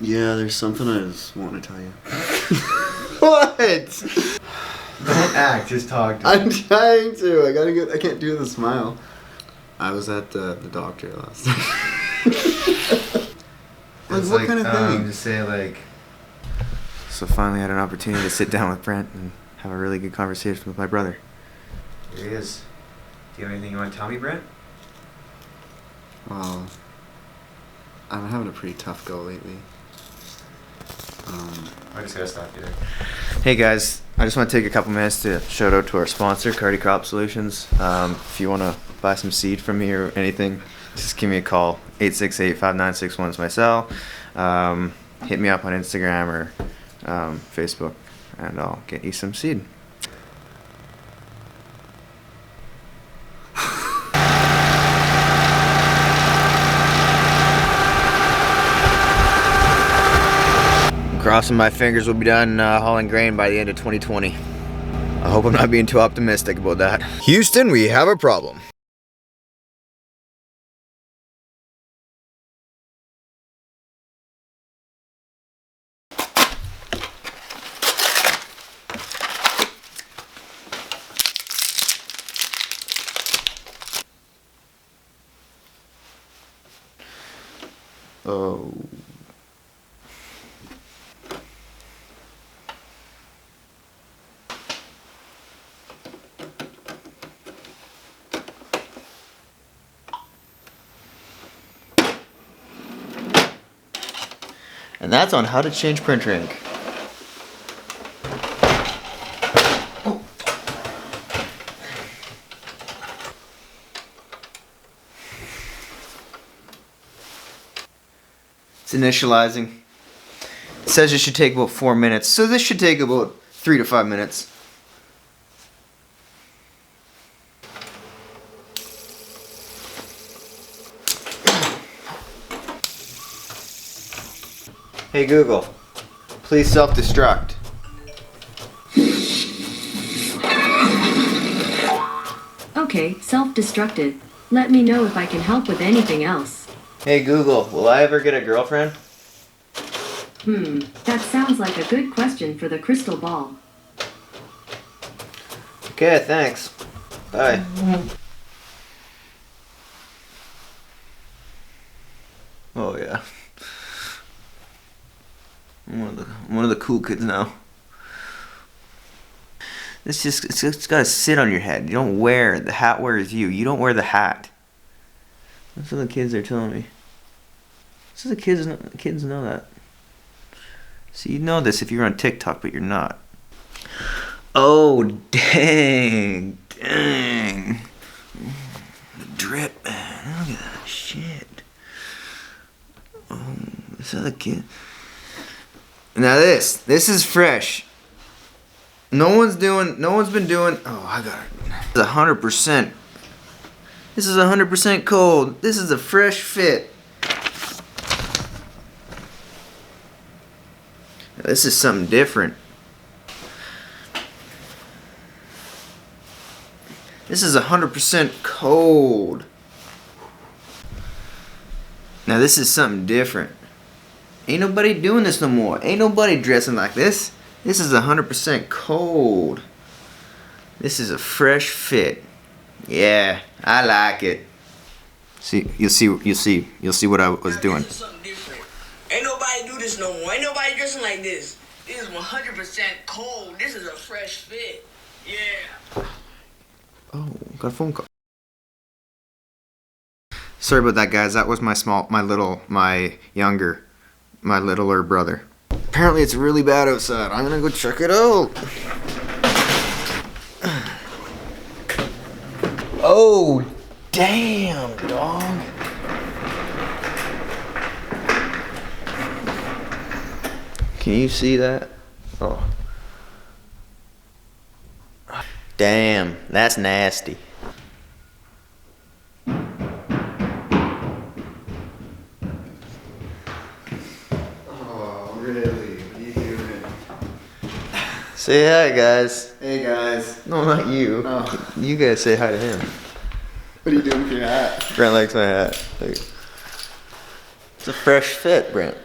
Yeah, there's something I just want to tell you. What? Don't act, just talk to me. I'm trying to. I can't do the smile. I was at the doctor last night. What kind of thing? Just say like. So finally had an opportunity to sit down with Brent and have a really good conversation with my brother. Here he is. Do you have anything you want to tell me, Brent? Well, I'm having a pretty tough go lately. I just gotta stop you there. Hey guys, I just want to take a couple minutes to shout out to our sponsor, Cardy Crop Solutions. If you want to buy some seed from me or anything, just give me a call. 868-5961 is my cell. Hit me up on Instagram or Facebook, and I'll get you some seed. Crossing my fingers we'll be done hauling grain by the end of 2020. I hope I'm not being too optimistic about that. Houston, we have a problem. Oh. And that's on how to change printer ink. Oh. It's initializing. It says it should take about 4 minutes, so this should take about 3 to 5 minutes. Hey Google, please self-destruct. Okay, self-destructed. Let me know if I can help with anything else. Hey Google, will I ever get a girlfriend? That sounds like a good question for the crystal ball. Okay, thanks. Bye. Oh yeah. I'm one of the cool kids now. It's just gotta sit on your head. You don't wear the hat wears you. You don't wear the hat. That's what the kids are telling me. So the kids know that. So you know this if you're on TikTok, but you're not. Oh dang. The drip, man. Look at that shit. Oh, this other kid. Now this is fresh. No one's been doing, oh, I got it. This is 100%. This is 100% cold. This is a fresh fit. Now, this is something different. This is 100% cold. Now this is something different. Ain't nobody doing this no more. Ain't nobody dressing like this. This is 100% cold. This is a fresh fit. Yeah, I like it. See, you'll see what I was doing. This is something different. Ain't nobody do this no more. Ain't nobody dressing like this. This is 100% cold. This is a fresh fit. Yeah. Oh, got a phone call. Sorry about that, guys. That was my littler brother. Apparently it's really bad outside. I'm gonna go check it out. Oh, damn, dog. Can you see that? Oh. Damn, that's nasty. Say hi, guys. Hey guys. No, not you. Oh. You guys say hi to him. What are you doing with your hat? Brent likes my hat. It's a fresh fit, Brent.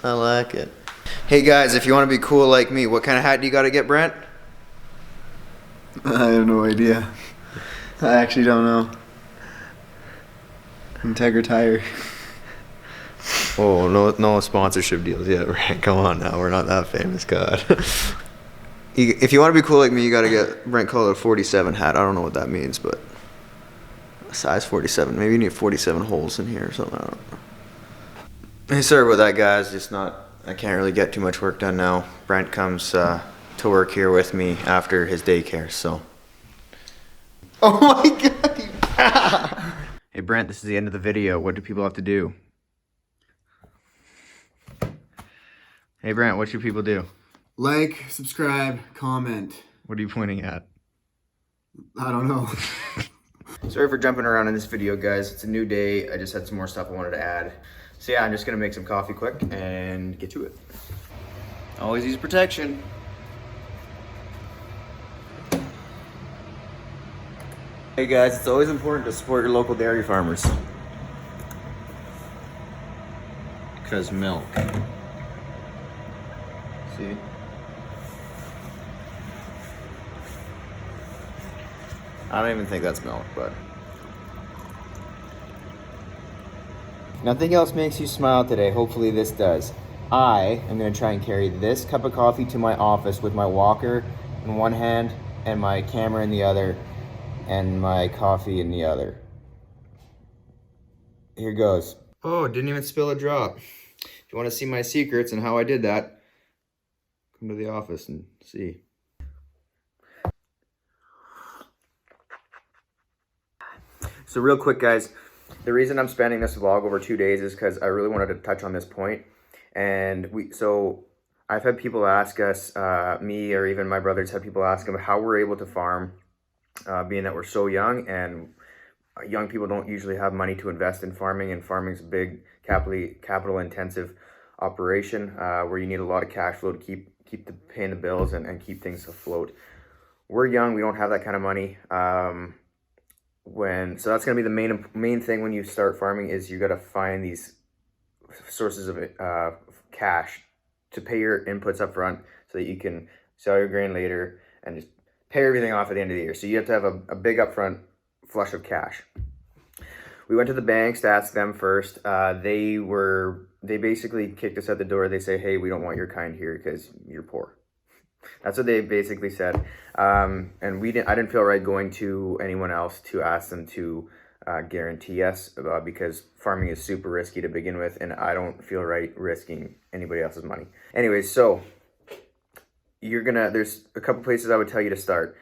I like it. Hey guys, if you want to be cool like me, what kind of hat do you got to get, Brent? I have no idea. I actually don't know. Integra Tire. Oh, no sponsorship deals yet, Brent. Come on now, we're not that famous, God. If you want to be cool like me, you got to get Brent called a 47 hat. I don't know what that means, but size 47. Maybe you need 47 holes in here or something. I don't know. Hey, sorry about that, guys. I can't really get too much work done now. Brent comes to work here with me after his daycare, so. Oh my god! Hey, Brent, this is the end of the video. What do people have to do? Hey, Brent, what should people do? Like, subscribe, comment. What are you pointing at? I don't know. Sorry for jumping around in this video, guys. It's a new day. I just had some more stuff I wanted to add. So yeah, I'm just gonna make some coffee quick and get to it. Always use protection. Hey guys, it's always important to support your local dairy farmers. Because milk. See? I don't even think that's milk, but. Nothing else makes you smile today. Hopefully this does. I am gonna try and carry this cup of coffee to my office with my walker in one hand and my camera in the other and my coffee in the other. Here goes. Oh, didn't even spill a drop. If you wanna see my secrets and how I did that, come to the office and see. So real quick, guys, the reason I'm spanning this vlog over 2 days is because I really wanted to touch on this point. And so I've had people ask us, me or even my brothers had people ask them how we're able to farm, being that we're so young, and young people don't usually have money to invest in farming, and farming's a big capital intensive operation where you need a lot of cash flow to keep paying the bills and keep things afloat. We're young, we don't have that kind of money. So that's going to be the main thing when you start farming is you got to find these sources of cash to pay your inputs up front so that you can sell your grain later and just pay everything off at the end of the year. So you have to have a big upfront flush of cash. We went to the banks to ask them first. They basically kicked us out the door. They say, hey, we don't want your kind here because you're poor. That's what they basically said. And I didn't feel right going to anyone else to ask them to guarantee us because farming is super risky to begin with, and I don't feel right risking anybody else's money. Anyways, so there's a couple places I would tell you to start.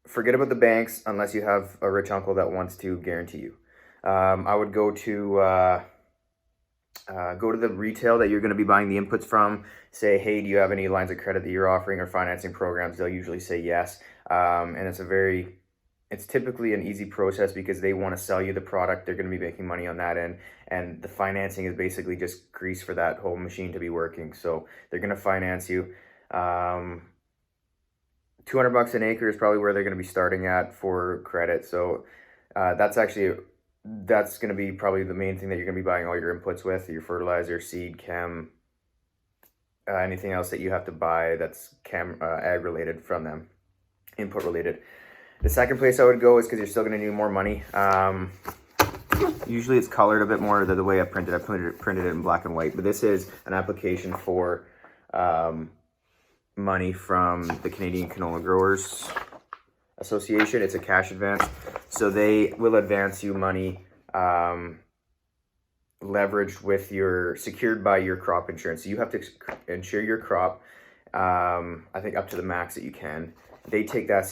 Forget about the banks unless you have a rich uncle that wants to guarantee you. I would go to the retail that you're going to be buying the inputs from. Say, hey, do you have any lines of credit that you're offering or financing programs? They'll usually say yes. And it's typically an easy process because they want to sell you the product. They're going to be making money on that end. And the financing is basically just grease for that whole machine to be working. So they're going to finance you. $200 an acre is probably where they're going to be starting at for credit. So that's going to be probably the main thing that you're going to be buying all your inputs with, your fertilizer, seed, chem, anything else that you have to buy that's ag related from them, input related. The second place I would go is because you're still going to need more money. Usually it's colored a bit more the way I printed it in black and white, but this is an application for money from the Canadian Canola Growers Association. It's a cash advance. So they will advance you money leveraged secured by your crop insurance. So you have to insure your crop, I think up to the max that you can. They take that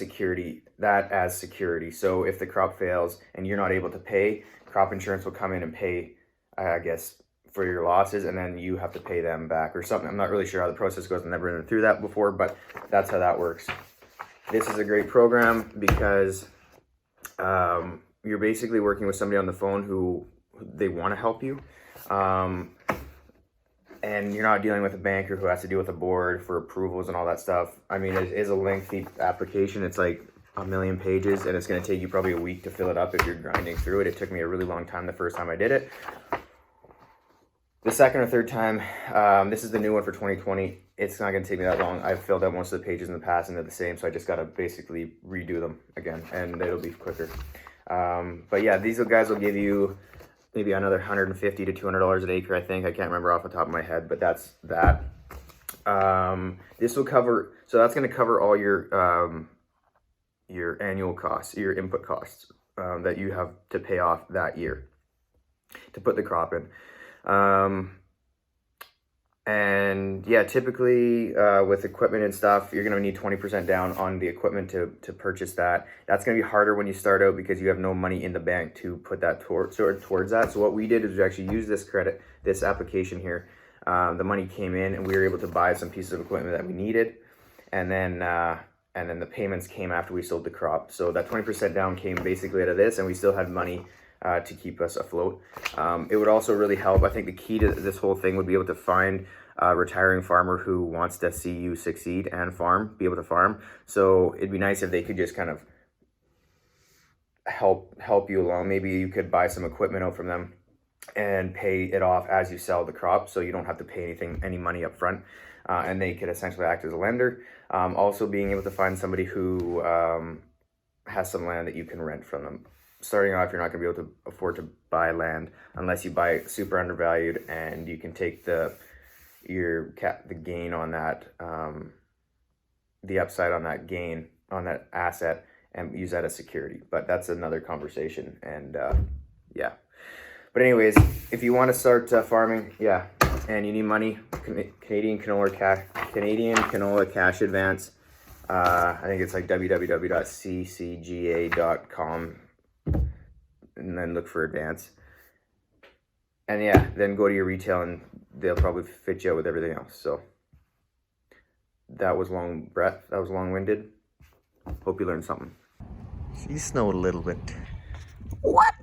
as security. So if the crop fails and you're not able to pay, crop insurance will come in and pay, I guess, for your losses, and then you have to pay them back or something. I'm not really sure how the process goes. I've never been through that before, but that's how that works. This is a great program because you're basically working with somebody on the phone who they want to help you. And you're not dealing with a banker who has to deal with a board for approvals and all that stuff. I mean, it is a lengthy application. It's like 1 million pages, and it's going to take you probably a week to fill it up if you're grinding through it. It took me a really long time the first time I did it. the second or third time. This is the new one for 2020. It's not going to take me that long. I've filled out most of the pages in the past and they're the same, so I just got to basically redo them again, and it'll be quicker. But yeah, these guys will give you maybe another $150 to $200 an acre, I think. I can't remember off the top of my head, but that's that. This will cover, so that's going to cover all your annual costs, your input costs that you have to pay off that year to put the crop in. And yeah, typically with equipment and stuff, you're going to need 20% down on the equipment to purchase that. That's going to be harder when you start out because you have no money in the bank to put that towards that. So what we did is we actually used this application here. The money came in and we were able to buy some pieces of equipment that we needed. And then the payments came after we sold the crop. So that 20% down came basically out of this, and we still had money to keep us afloat. It would also really help. I think the key to this whole thing would be able to find a retiring farmer who wants to see you succeed and be able to farm. So it'd be nice if they could just kind of help you along. Maybe you could buy some equipment out from them and pay it off as you sell the crop, so you don't have to pay any money up front. And they could essentially act as a lender. Also being able to find somebody who has some land that you can rent from them. Starting off, you're not going to be able to afford to buy land unless you buy it super undervalued, and you can take the gain on that, the upside on that gain on that asset, and use that as security. But that's another conversation. And yeah. But anyways, if you want to start farming, yeah, and you need money, Canadian Canola Cash Advance. I think it's like www.ccga.com, and then look for advance. And yeah, then go to your retail and they'll probably fit you out with everything else. So that was long-winded. Hope you learned something. You snowed a little bit. What?